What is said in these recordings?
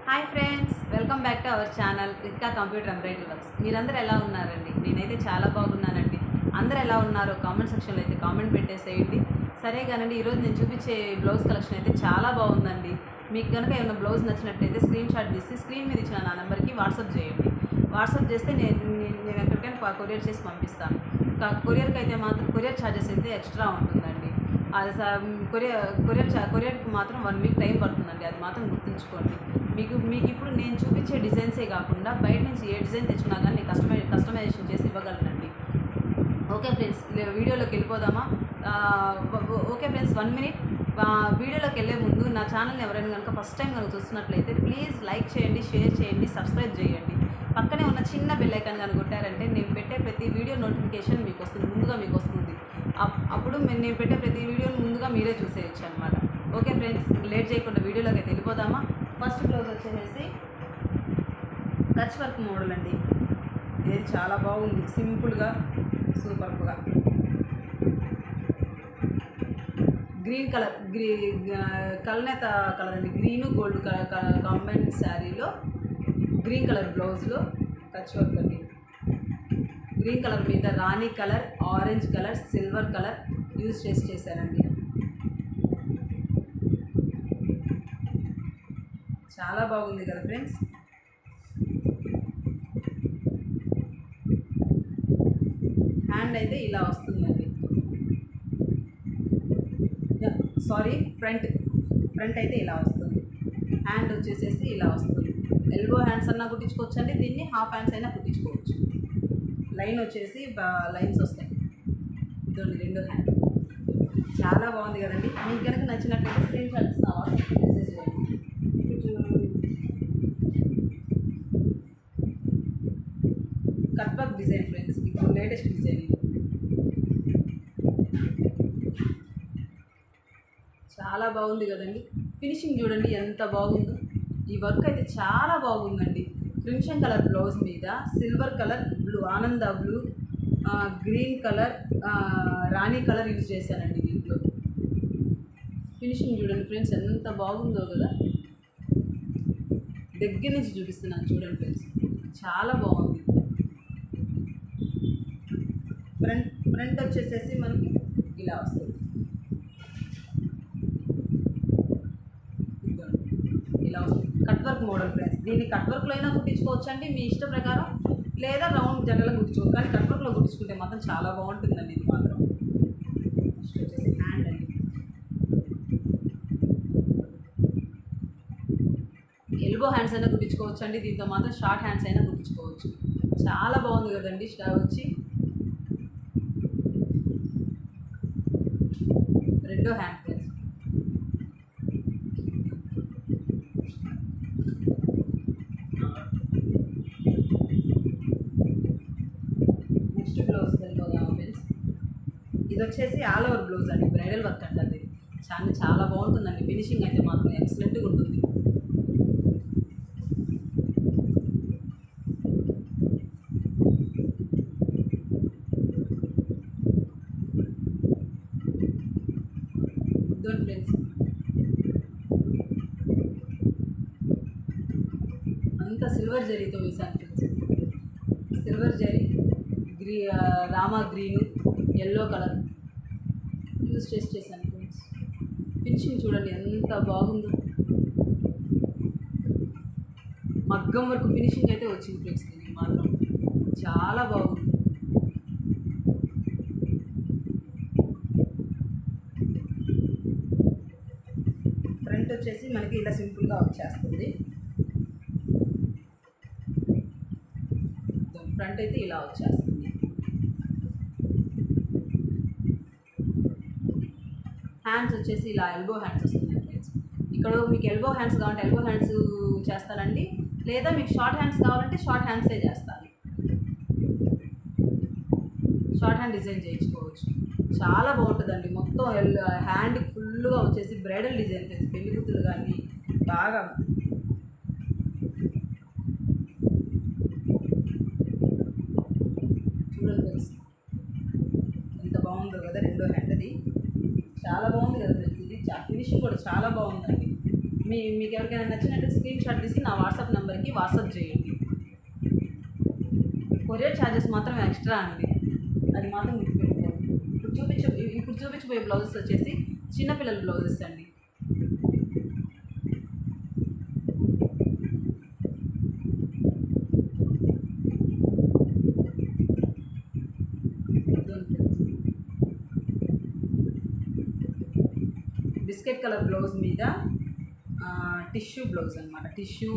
Hi friends, welcome back to our channel Ritika computer embroidery works. మీరందరూ ఎలా ఉన్నారండి? నేనైతే చాలా బాగున్నానండి. అందరూ ఎలా ఉన్నారో కామెంట్ సెక్షన్లో అయితే కామెంట్ పెట్టేసేయండి. సరే కానండి, ఈరోజు నేను చూపించే బ్లౌజ్ కలెక్షన్ అయితే చాలా బాగుందండి. మీకు కనుక ఏమైనా బ్లౌజ్ నచ్చినట్టయితే స్క్రీన్ షాట్ తీసి స్క్రీన్ మీద ఇచ్చిన నా నెంబర్కి వాట్సాప్ చేయండి. వాట్సాప్ చేస్తే నేను ఎక్కడికైనా కొరియర్ చేసి పంపిస్తాను. కొరియర్కి అయితే మాత్రం కొరియర్ ఛార్జెస్ అయితే ఎక్స్ట్రా ఉంటుందండి. అది కొరియర్కి మాత్రం 1 వీక్ టైం పడుతుందండి. అది మాత్రం గుర్తుంచుకోండి. మీకు ఇప్పుడు నేను చూపించే డిజైన్సే కాకుండా బయట నుంచి ఏ డిజైన్ తెచ్చుకున్నా కానీ కస్టమైజేషన్ చేసి ఇవ్వగలనండి. ఓకే ఫ్రెండ్స్, వీడియోలోకి వెళ్ళిపోదామా? Okay friends, 1 minute. వీడియోలోకి వెళ్ళే ముందు నా ఛానల్ని ఎవరైనా కనుక ఫస్ట్ టైం కనుక చూస్తున్నట్లయితే ప్లీజ్ లైక్ చేయండి, షేర్ చేయండి, సబ్స్క్రైబ్ చేయండి. పక్కనే ఉన్న చిన్న బెల్ ఐకాన్ కనుక కొట్టారంటే నేను పెట్టే ప్రతి వీడియో నోటిఫికేషన్ మీకు వస్తుంది, ముందుగా మీకు వస్తుంది. అప్పుడు నేను పెట్టే ప్రతి వీడియోని ముందుగా మీరే చూసేయచ్చు అనమాట. ఓకే ఫ్రెండ్స్, లేట్ చేయకుండా వీడియోలోకి అయితే వెళ్ళిపోదామా? ఫస్ట్ బ్లౌజ్ వచ్చేసి కచ్ వర్క్ మోడల్ అండి. ఇది చాలా బాగుంది, సింపుల్గా సూపర్గా. గ్రీన్ కలర్, కల్నేత కలర్ అండి. గ్రీను గోల్డ్ కలర్ కాంబైన్ శారీలో గ్రీన్ కలర్ బ్లౌజ్లో కచ్ వర్క్ అండి. గ్రీన్ కలర్ మీద రాణి colour, orange colour, silver colour use చేశారండి. చాలా బాగుంది కదా ఫ్రెండ్స్. హ్యాండ్ అయితే ఇలా వస్తుందండి. సారీ, ఫ్రంట్ అయితే ఇలా వస్తుంది. హ్యాండ్ వచ్చేసేసి ఇలా వస్తుంది. ఎల్బో హ్యాండ్స్ అన్నా కుట్టించుకోవచ్చు అండి, దీన్ని హాఫ్ హ్యాండ్స్ అయినా కుట్టించుకోవచ్చు. లైన్ వచ్చేసి లైన్స్ వస్తాయి. ఇదండి 2 హ్యాండ్. చాలా బాగుంది కదండి. మీకు కనుక నచ్చినట్లయితే స్క్రీన్ షాట్స్ మెసేజ్ చేయండి. కట్ వర్క్ డిజైన్ ఫ్రెండ్స్, ఇప్పుడు లేటెస్ట్ డిజైన్ ఇది. చాలా బాగుంది కదండి. ఫినిషింగ్ చూడండి ఎంత బాగుందో. ఈ వర్క్ అయితే చాలా బాగుందండి. క్రిమ్షన్ కలర్ బ్లౌజ్ మీద సిల్వర్ కలర్, బ్లూ ఆనంద బ్లూ, గ్రీన్ కలర్, రాణి కలర్ యూజ్ చేశానండి దీంట్లో. ఫినిషింగ్ చూడండి ఫ్రెండ్స్ ఎంత బాగుందో కదా. దగ్గర నుంచి చూపిస్తున్నాను చూడండి ఫ్రెండ్స్, చాలా బాగుంది. ఫ్రంట్ వచ్చేసేసి మనకి ఇలా వస్తుంది. ఇలా వస్తుంది కట్ వర్క్ మోడల్ ఫ్రెండ్స్. దీన్ని కట్ వర్క్లో అయినా కుట్టించుకోవచ్చు అండి మీ ఇష్ట ప్రకారం, లేదా రౌండ్ జనరల్గా కుట్టించుకోవచ్చు. కానీ కట్ వర్క్లో కుట్టించుకుంటే మాత్రం చాలా బాగుంటుందండి ఇది మాత్రం. నెక్స్ట్ వచ్చేసి హ్యాండ్ అండి. ఎల్బో హ్యాండ్స్ అయినా కుట్టించుకోవచ్చు అండి, దీంతో మాత్రం షార్ట్ హ్యాండ్స్ అయినా కుట్టించుకోవచ్చు. చాలా బాగుంది కదండి. స్టవ్ వచ్చి 2 హ్యాండ్ ఫ్రెండ్స్. నెక్స్ట్ బ్లౌజ్ వెళ్ళిపోదాం ఫ్రెండ్స్. ఇది వచ్చేసి ఆల్ ఓవర్ బ్లౌజ్ అండి, బ్రైడల్ వర్క్ అండి. చాలా బాగుంటుందండి. ఫినిషింగ్ అయితే మాత్రం ఎక్సలెంట్గా ఉంటుంది. ఫ్రెండ్స్ అంతా సిల్వర్ జరీతో వేసాను friends. Silver zari, Rama green, yellow colour use చేశాను ఫ్రెండ్స్. ఫినిషింగ్ చూడండి ఎంత బాగుందో. మగ్గం వరకు ఫినిషింగ్ అయితే వచ్చింది ఫ్రెండ్స్. దీనికి మాత్రం చాలా బాగుంది. ఫ్రంట్ వచ్చేసి మనకి ఇలా సింపుల్గా వచ్చేస్తుంది. ఫ్రంట్ అయితే ఇలా వచ్చేస్తుంది. హ్యాండ్స్ వచ్చేసి ఇలా ఎల్బో హ్యాండ్స్ వస్తున్నాయి ఫ్రెండ్స్. ఇక్కడ మీకు ఎల్బో హ్యాండ్స్ కావాలంటే ఎల్బో హ్యాండ్స్ చేస్తానండి, లేదా మీకు షార్ట్ హ్యాండ్స్ కావాలంటే షార్ట్ హ్యాండ్సే చేస్తాను. షార్ట్ హ్యాండ్ డిజైన్ చేయించుకోవచ్చు. చాలా బాగుంటుందండి. మొత్తం హ్యాండ్ ఫుల్గా వచ్చేసి బ్రైడల్ డిజైన్ చేసి పెళ్లి కూతురు కానీ బాగా చూడండి ఎంత బాగుందో కదా. 2 హ్యాండ్ అది చాలా బాగుంది కదా ఫ్రెండ్స్. ఇది ఫినిషింగ్ కూడా చాలా బాగుందండి. మీకు ఎవరికైనా నచ్చినట్టు స్క్రీన్ షాట్ తీసి నా వాట్సాప్ నెంబర్కి వాట్సాప్ చేయండి. కొరియర్ ఛార్జెస్ మాత్రం ఎక్స్ట్రా అండి, అది మాత్రం గుర్తుపెట్టుకోండి. ఇప్పుడు చూపించబోయే బ్లౌజెస్ వచ్చేసి చిన్నపిల్లల బ్లౌజెస్ అండి. బిస్కెట్ కలర్ బ్లౌజ్ మీద టిష్యూ బ్లౌజ్ అనమాట. టిష్యూ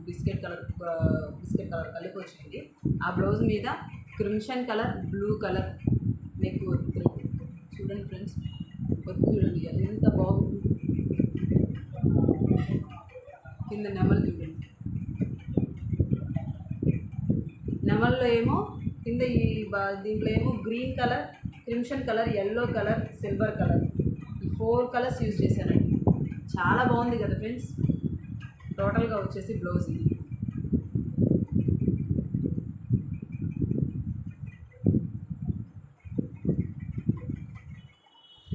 బిస్కెట్ కలర్ కలిపి వచ్చింది. ఆ బ్లౌజ్ మీద crimson colour, blue colour neck work. చూడండి ఫ్రెండ్స్, వర్క్ చూడండి ఎంత బాగుంది. కింద నెమలు చూడండి, నెమల్లో ఏమో కింద దీంట్లో ఏమో green colour, crimson colour, yellow colour, silver colour, ఈ 4 కలర్స్ యూజ్ చేశానండి. చాలా బాగుంది కదా ఫ్రెండ్స్. టోటల్గా వచ్చేసి బ్లౌజ్ ఇది.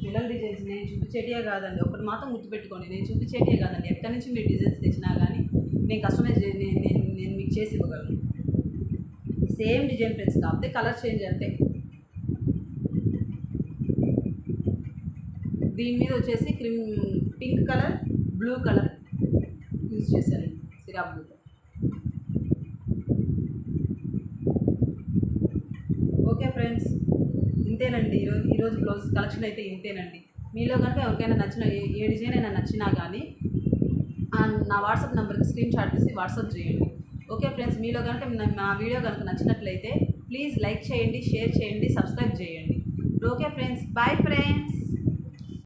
పిల్లల డిజైన్స్ నేను చూపించేటివే కాదండి, ఒకటి మాత్రం గుర్తుపెట్టుకోండి, నేను చూపించేటివే కాదండి. ఎక్కడి నుంచి మీరు డిజైన్స్ తెచ్చినా కానీ నేను కస్టమైజ్ నేను మీకు చేసి ఇవ్వగలను. సేమ్ డిజైన్ ఫ్రెండ్స్, కాకపోతే కలర్ చేంజ్ అంతే. దీని మీద వచ్చేసి pink colour, blue colour use చేశానండి, సిరా బ్లూ. ఓకే ఫ్రెండ్స్, ఇంతేనండి ఈరోజు బ్లౌజ్ కలెక్షన్ అయితే ఇంతేనండి. మీలో కనుక ఎవరికైనా నచ్చిన ఏ డిజైన్ అయినా నచ్చినా కానీ నా వాట్సాప్ నెంబర్కి స్క్రీన్ షాట్ తీసి వాట్సాప్ చేయండి. ఓకే ఫ్రెండ్స్, మీలో కనుక నా వీడియో కనుక నచ్చినట్లయితే ప్లీజ్ లైక్ చేయండి, షేర్ చేయండి, సబ్స్క్రైబ్ చేయండి. Okay friends, bye friends.